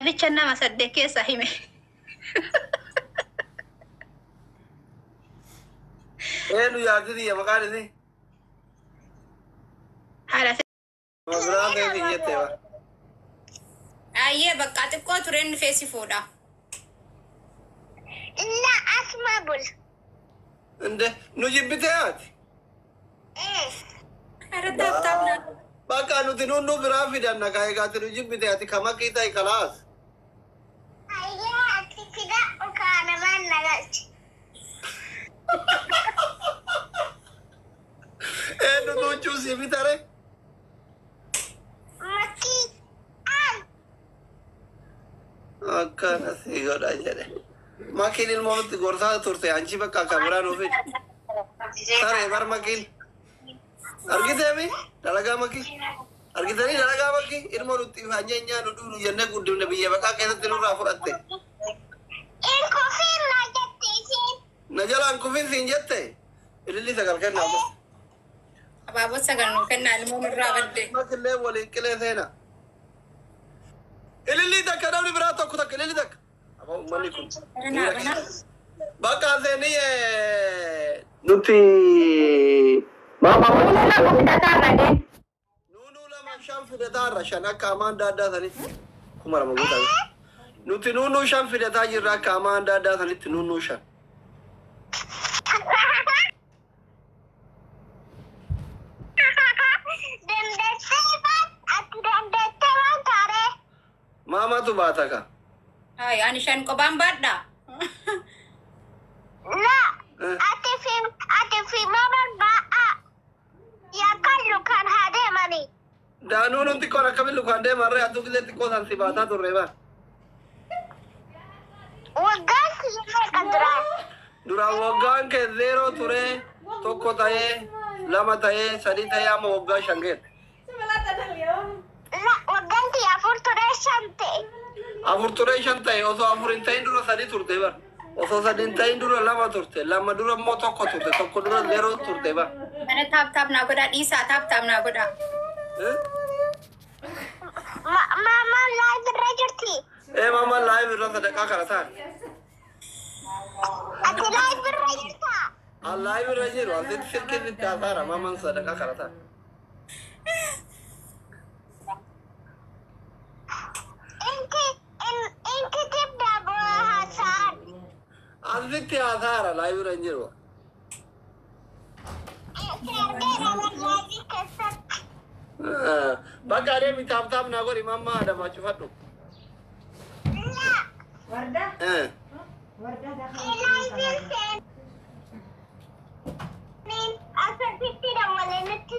bichana masadeke sahime. Nu yaadidi ya maqaadidi. Hala Magraa beebi jette ba. Ayye bakka xiqqoo tureen feesi fuudha. La asmabul. Inde nu jibbite ati. Ara taaptaapna. Bakka nuti nunnu biraa fidanna kaayegaati nu jibbite ati kama kiitai kalaas. Ayya ati fida ukaana man nagalchi. Nu tuuchuu si bitare. Maki Akkana si godha jedhe. Makiin ilmoo nutti gorsaa turte anchi bakka akka biraa nuuf fide. Saree bar makiin. Argiteemi dalagaa makii. Argitanii dalagaa makii ilmoo nutti hanyeenya nu dhuunu jennee guddifne biyya bakka keessatti nurraa fudhatte. in kofin na jette isin. Na jalaan kufin siin jette. Ililli sagal kennaa. Abaaboo sagal nuu kennaa ilmoo nurraa badde. Makillee waliin qilee seena. Ililli takka namni biraa tokko takka ililli takka. Abaa uummanni kun. Bakka seenii nuti nuunuu lama shan fidataarra shan akka hamaan daaddaa sanitti kuma lama guutaa nuti nuunuu shan fidataa jirra akka hamaan daaddaa sanitti nuunuu shan. Maamaatu baata ka. Ay ani shan qophaan baadhaa. La ati fi maman ba'a. Ya kallu kan hade mani. Daanuu nuti kon akkamiin lukaan deemarree adduu qilee xiqqoo san si baataa turre baa. Waggaan siyyee kan duraa. Duraan waggaan kee zeeroo ture tokko ta'ee lama ta'ee sadii ta'ee amma waggaa shan geette. La waggaan tiyya afur ture shan ta'e. Afur ture shan ta'e osoo afur hin ta'in dura sadii turte bar. Osoo sadii hin ta'in dura lama turte lama dura immoo tokko turte tokko dura zeeroo turte bar. Mana taaptaap naa godhaa dhiisaa taaptaap naa godhaa. Mama live irra jirti. Mama live irra sadaqaa kana ta'an. Ati live irra jirta. Live irra jiru asitti silkiin itti haasa'ara maman sadaqaa kana ta'an. Inki tibda haasa'an. Asitti haasa'ara live irra jiru. Bakka adeemi taaptaap naa godhi mamma adamaa cufadhu. Warda? Warda Asasitti dabalee nutti.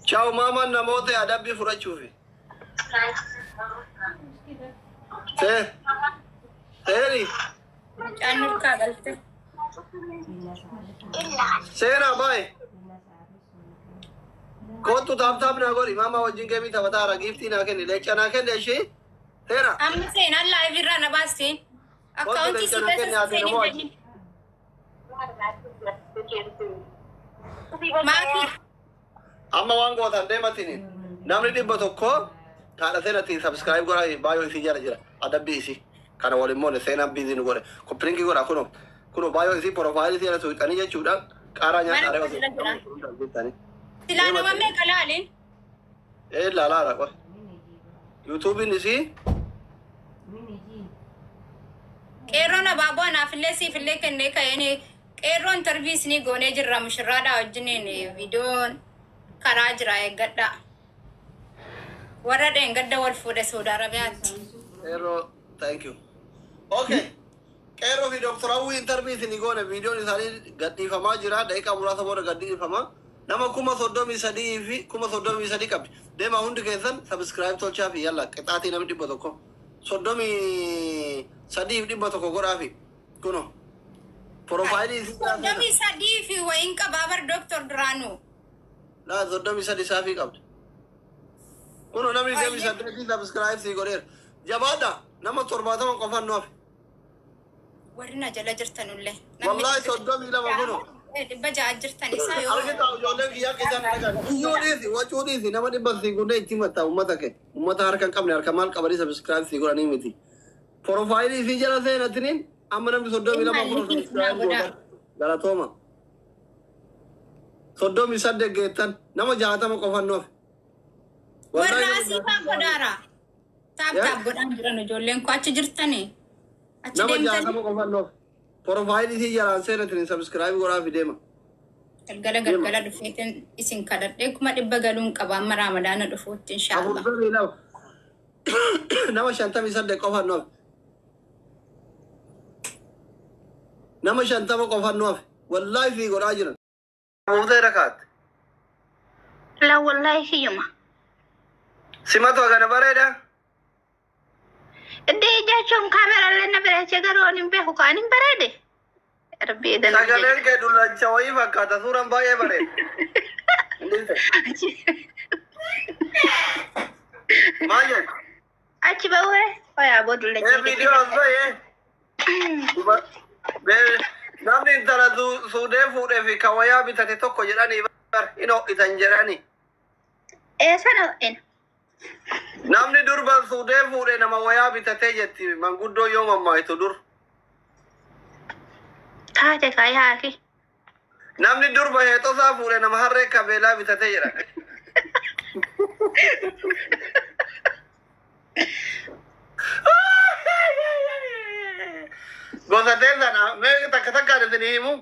Ciao mama namoota adabbii fudhachuufi. Seeri. Caannurkaa galte. Seera baay'ee. Kootu taaptaap naa godhi mama wajjin geemii taphataara giiftii naa kenni leecha naa kenne ishee. Seera. Amma seenaan laayif irraa na baasteen. Akkaawuntii si keessa seenii jenni. Maatii. Amma waan gootan deematiin namni 100 haadha seenatti subscribe godhaa baay'oo isii jala jira adabbii isii kana waliin moone seenaan biizii nu godhe koppilinkii godhaa kunoo baay'oo isii profaayilii isii irratti hiixanii jechuudha qaaraa nyaata aree Silaa nama meeqa laaliin? Laalaara qoe yuutuubiin isii Qeerroon abaaboo anaafillee siifillee kennee ka'een qeerroon interviis ni goonee jirra mushirraadhaa wajjiniin viidiyoon karaa jira eeggadha. Warra dheengadda wal fuudhe Saudi Arabiyaatti. Qeerroo thank you. Okay. Qeerroo fi Dr. Awwii interviis ni goone viidiyoon isaanii gadhiifamaa jira daqiiqaa muraasa booda gadhiifamaa. Nama 33 fi 33 qabdi. Deemaa hundi keessan subscribe tolchaa fi yalla qixaatii namni 100. 33 fi 100 godhaa fi kuno. Profaayilii isii 33 fi wayiin qabaa Dr. Duraanuu. Laa 33 saafii qabdi. Kuno namni 33 subscribe si godheera. Jabaadha nama 70 qofaan nuuf. warina jala jirtanulle wallahi soddomi lama kuno baja ajirtani sayo argita ijoolleen kiyyaa keessaan dhagan iyyoodhiisi wacuudhiisi nama dhibban sii gundee itti matta ummata kee ummata harkan qabne harka maal qabanii subscribe sii godhanii miti profaayilii isii jala seenatiniin amma namni soddomi lama kuno subscribe godhan galatooma soddomi saddeet geettan nama 60 qofannoof warra asiifaa godhaara taap godhaan jiran ijoolleen ko achi jirtani achi nama deemtani 60 qofannoof profaayilii isii jalaan seenatiniin subscribe godhaa fideema galgala dhufeetin isin kadhadhee kuma dhibba galuun qaba amma raamadaana dhufuutti inshallah afurtamii lama nama 58 qofannoof nama 50 qofannoof wallahi fi godhaa jiran Muda rakat. La wallahi hiyuma. Simatu agak bareda. Dia cuma kamera lena beracak garon imbe hukanin berade. Rabbi dan. Sagalen ke dulu cawai fakata suram bayar bered. Mana? Aci bawa. Oh ya bodoh lagi. Video apa ya? Namni intala suudee fuudhee fi kawayaa bitate tokko jedhanii bar ino itan jedhanii. Sana en. Namni durba suudee fuudhee nama wayaa bitatee jetti manguddoo yoo mammaayitu dur. Taate kayaa ki. Namni durba heexosaa fuudhee nama harree kabeelaa bitatee jedhan. Gosateen sana mee takka adetanii himu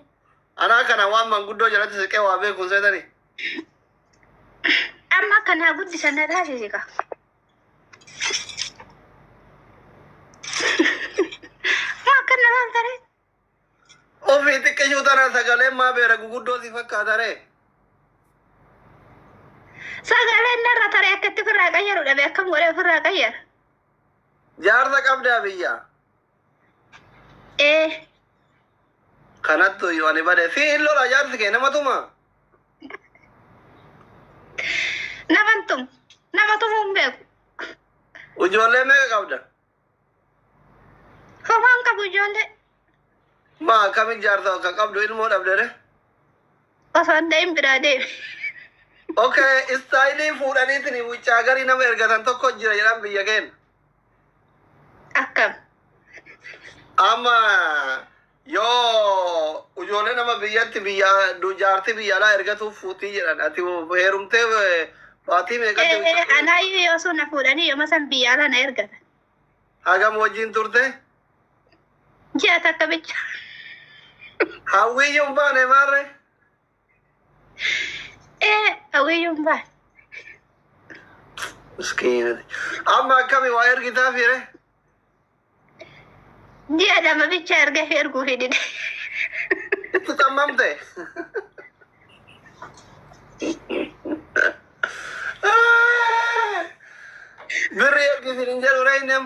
anaa kana waan manguddoo jalatti siqee waa beekun seetanii. Amma kana guddisan na taasise ka. Maa kana waan tare. Ofii xiqqeeshuu tanaa sagalee maa beera guguddoo si fakkaata ree. Sagaleen narra tare akkatti ofirraa qayyaru dhabe akkam godhee ofirraa qayyara. Jaarsa qabdaa biyyaa. Kanattu yoo ani bade si illola jaarsi kee namatuma. Namatum hin beeku. Ijoollee meeqa qabda? Homaan qabu ijoollee. Maa akkamiin jaarsa akka qabdu ilmoo dhabdere? Osoo adda hin biraa deemi. Okay, istaayilii fuudhaniitiin wuccaa garii nama ergatan tokko jira jedhan biyya keenya. Akkam. Amma yoo ijoollee nama biyyatti jaartii biyya alaa ergatuuf fuutii jedhan ati heerumtee baatii meeqatti anaayyuu yoo sun na fuudhanii yooma san biyya alaa na ergatan. Hagam wajjin turte? Ji'a takka bicha. Hawwiyyuun baane maarre? Hawwiyyuun baane. Miskiinati. Amma akkami waa ergitaa fiire? Dia lama bicha erga ergu fidin. Itu tamamte. Beri ergi sinjal urainem.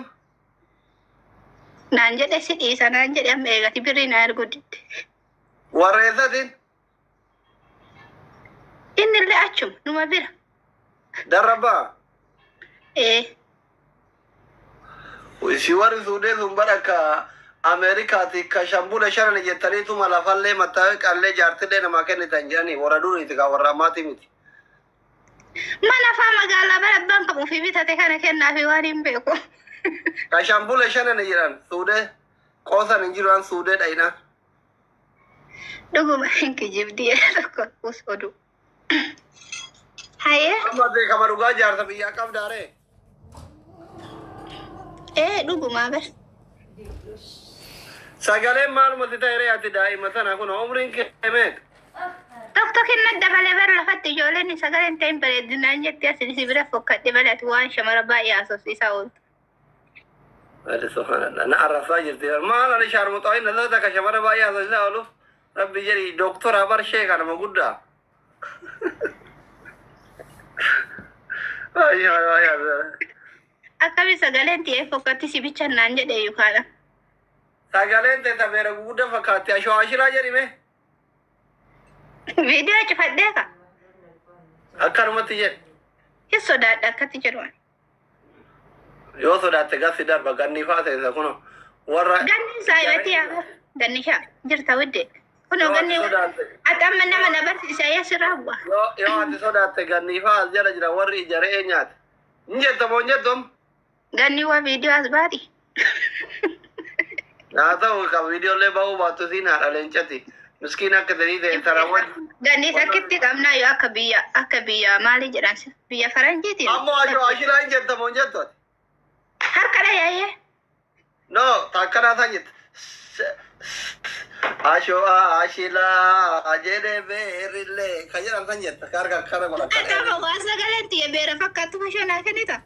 Nanje de sidi sana nanje de mega ti beri na ergu dit. Waresatin. Inni le achum numa bira. Daraba. Si warri suudee sun baraka Amerikaati ka shambula shanan jettaniitu malafallee mataa qallee jaartillee namaa kennitan jedhanii warra duriiti ka warra ammaatii miti. Mana faa magaalaa bara abbaan qabu fi bitate kana kennaafi waan hin beeku. Ka shambula shanan jedhan suudee qoosan hin jiru an suudee dhayina. Dhuguma hin kijibdii tokko us odu. Haye. Amma beekama dhugaa jaarsa biyyaa qabdaare. Dhuguma bar. Sagaleen maalumatti ta'ee ati daa'ima sana kun umriin kee meeqa? Tokko kenna dabalee bar lafatti ijoolleen sagaleen ta'in bareedinaan jettee asii si bira fokkadhe malee ati waan shamara baay'ee haasofsiisaa ooltu. Ati subhanallah na arrafaa jirti maal ani shaarmuxaa inni laata ka shamara baay'ee haasofsiisaa oolu rabbi jedhi doktora bar sheeka nama guddaa. Akkami sagaleen ta'ee fokkatti si bichaan naan jedhee yookaan. Sagaleen ta'e tabeera guddaa fakkaatti ashoo ashiraa jedhime. Viidiyoo cufadhee ka. Akkanumatti jedhe. Hin sodaadha akkatti jedhu. Yoo sodaatte gasi darba ganni faa ta'e kuno warra Ganni saayibati yaa ganni shaa jirta wadde. Kuno ganni atamma nama na barsiisa yasira bu'a. yoo ati sodaatte ganniifaa as jala jira warri ijaree nyaate hin jettamoo hin jettom Ganni waa viidiyoo as baati. haa ta'u ka viidiyoolee ba'uu baattu siin haadha leencati miskiin akka tanii ta'e tarawwan Ganni sakkitti qabnaa yoo akka biyya maali jedhan biyya faranjiiti. ammoo ashilaa hin jettamoo hin jettu ati Harkadha yaayee. no takkanaa san jette ashilaa jedhee beerillee ka jedhan san jetta ka harka akkana godhattanii Atama waa sagaleetti beera fakkaattu mashonaa kennita.